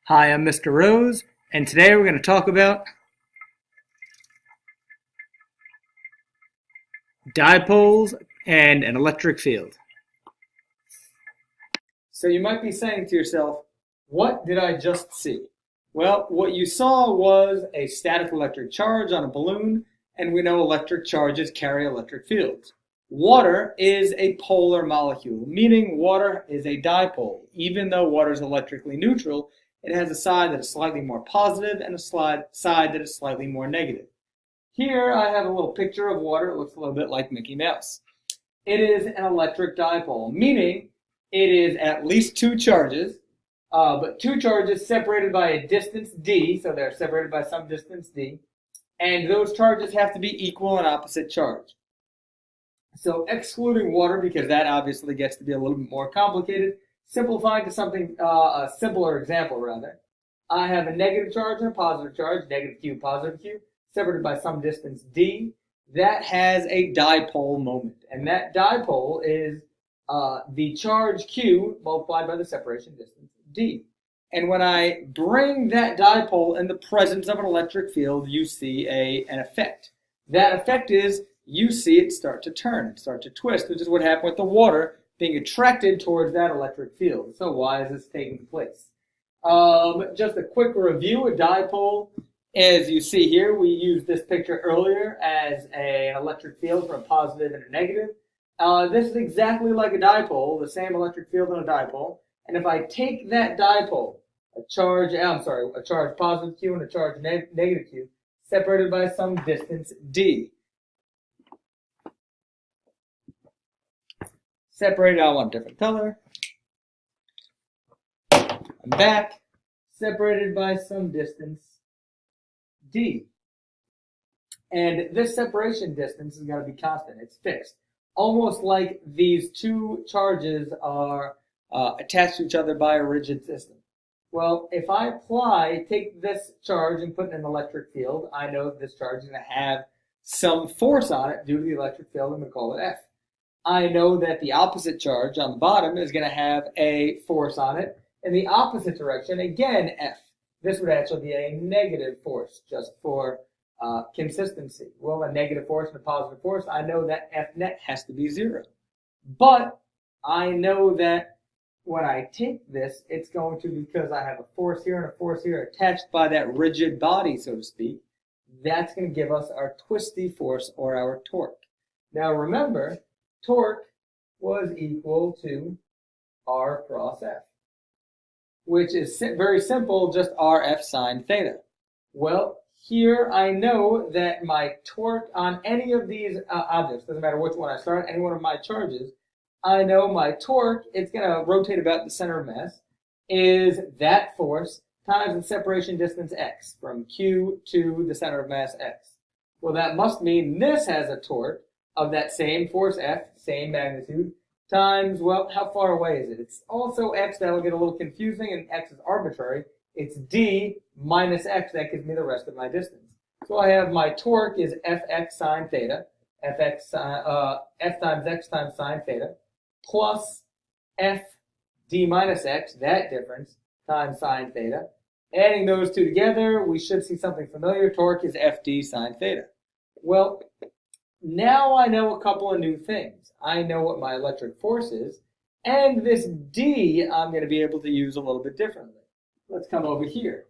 Hi, I'm Mr. Rose, and today we're going to talk about dipoles and an electric field. So you might be saying to yourself, what did I just see? Well, what you saw was a static electric charge on a balloon, and we know electric charges carry electric fields. Water is a polar molecule, meaning water is a dipole. Even though water is electrically neutral, it has a side that is slightly more positive and a side that is slightly more negative. Here I have a little picture of water. It looks a little bit like Mickey Mouse. It is an electric dipole, meaning it is at least two charges, but two charges separated by a distance d, so they're separated by some distance d, and those charges have to be equal and opposite charge. So excluding water, because that obviously gets to be a little bit more complicated, simplifying to something, a simpler example rather. I have a negative charge and a positive charge, negative q, positive q, separated by some distance d. That has a dipole moment, and that dipole is the charge q multiplied by the separation distance d. And when I bring that dipole in the presence of an electric field, you see an effect. That effect is you see it start to turn, start to twist, which is what happened with the water being attracted towards that electric field. So why is this taking place? Just a quick review, a dipole, as you see here, we used this picture earlier as an electric field for a positive and a negative. This is exactly like a dipole, the same electric field in a dipole. And if I take that dipole, a charge positive q and a charge negative q, separated by some distance d. Separated, I want a different color. I'm back. Separated by some distance d. And this separation distance is going to be constant. It's fixed. Almost like these two charges are attached to each other by a rigid system. Well, if I take this charge and put it in an electric field, I know that this charge is going to have some force on it due to the electric field. I'm going to call it F. I know that the opposite charge on the bottom is going to have a force on it in the opposite direction, again, F. This would actually be a negative force, just for consistency. Well, a negative force and a positive force, I know that F net has to be 0. But I know that when I take this, it's going to, because I have a force here and a force here attached by that rigid body, so to speak, that's going to give us our twisty force or our torque. Now remember, torque was equal to R cross F, which is very simple, just RF sine theta. Well, here I know that my torque on any of these objects, doesn't matter which one I start, any one of my charges, I know my torque, it's going to rotate about the center of mass, is that force times the separation distance x, from q to the center of mass x. Well, that must mean this has a torque of that same force F, same magnitude, times, well, how far away is it? It's also x. That'll get a little confusing, and x is arbitrary. It's d minus x. That gives me the rest of my distance. So I have my torque is fx sine theta, f times x times sine theta, plus f d minus x, that difference, times sine theta. Adding those two together, we should see something familiar. Torque is fd sine theta. Well, now I know a couple of new things. I know what my electric force is, and this d I'm going to be able to use a little bit differently. Let's come over here.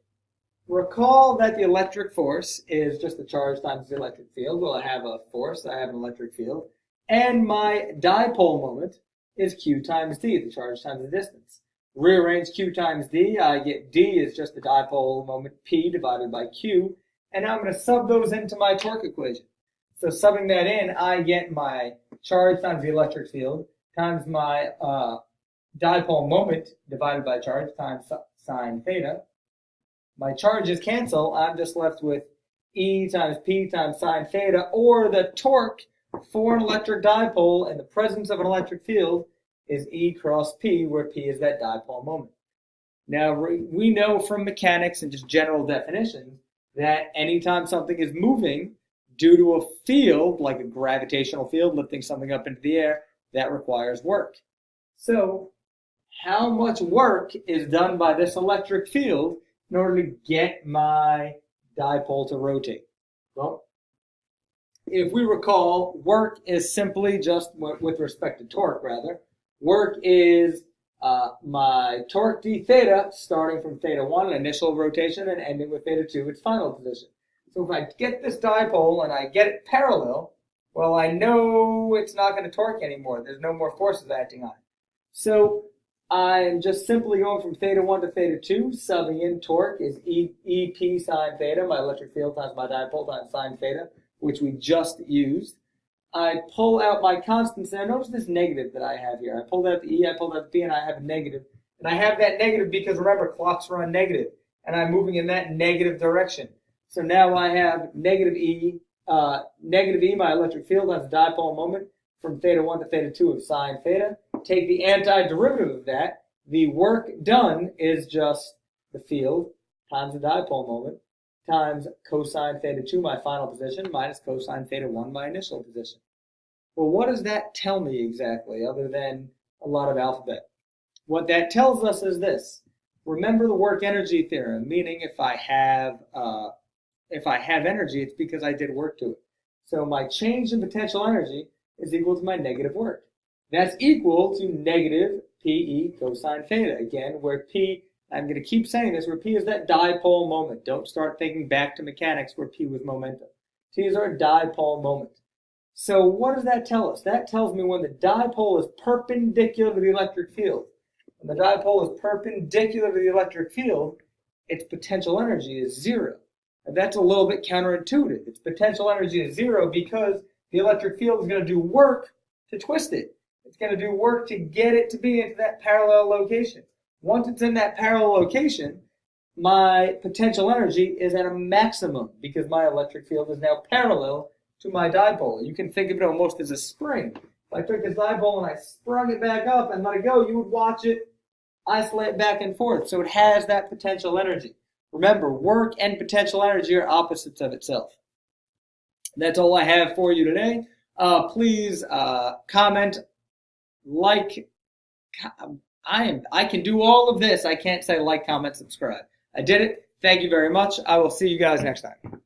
Recall that the electric force is just the charge times the electric field. Well, I have a force, I have an electric field, and my dipole moment is q times d, the charge times the distance. Rearrange q times d, I get d is just the dipole moment p divided by q, and I'm going to sub those into my torque equation. So subbing that in, I get my charge times the electric field times my dipole moment divided by charge times sine theta. My charges cancel. I'm just left with E times P times sine theta, or the torque for an electric dipole in the presence of an electric field is E cross P, where P is that dipole moment. Now, we know from mechanics and just general definitions that anytime something is moving due to a field, like a gravitational field lifting something up into the air, that requires work. So how much work is done by this electric field in order to get my dipole to rotate? Well, if we recall, work is simply just, with respect to torque rather, work is my torque d theta starting from theta 1, initial rotation, and ending with theta 2, its final position. So if I get this dipole and I get it parallel, well, I know it's not going to torque anymore. There's no more forces acting on it. So I'm just simply going from theta 1 to theta 2, subbing in torque is EP sine theta, my electric field times my dipole times sine theta, which we just used. I pull out my constants, and notice this negative that I have here. I pulled out the E, I pulled out the P, and I have a negative. And I have that negative because, remember, clocks run negative, and I'm moving in that negative direction. So now I have negative E, my electric field, has a dipole moment from theta 1 to theta 2 of sine theta. Take the antiderivative of that. The work done is just the field times the dipole moment times cosine theta 2, my final position, minus cosine theta 1, my initial position. Well, what does that tell me exactly, other than a lot of alphabet? What that tells us is this. Remember the work-energy theorem, meaning if I have energy, it's because I did work to it. So my change in potential energy is equal to my negative work. That's equal to negative PE cosine theta. Again, where P, I'm going to keep saying this, where P is that dipole moment. Don't start thinking back to mechanics where P was momentum. T is our dipole moment. So what does that tell us? That tells me when the dipole is perpendicular to the electric field. When the dipole is perpendicular to the electric field, its potential energy is zero. And that's a little bit counterintuitive. Its potential energy is zero because the electric field is going to do work to twist it. It's going to do work to get it to be into that parallel location. Once it's in that parallel location, my potential energy is at a maximum because my electric field is now parallel to my dipole. You can think of it almost as a spring. If I took this dipole and I sprung it back up and let it go, you would watch it isolate back and forth. So it has that potential energy. Remember, work and potential energy are opposites of itself. That's all I have for you today. Please comment, like. I can do all of this. I can't say like, comment, subscribe. I did it. Thank you very much. I will see you guys next time.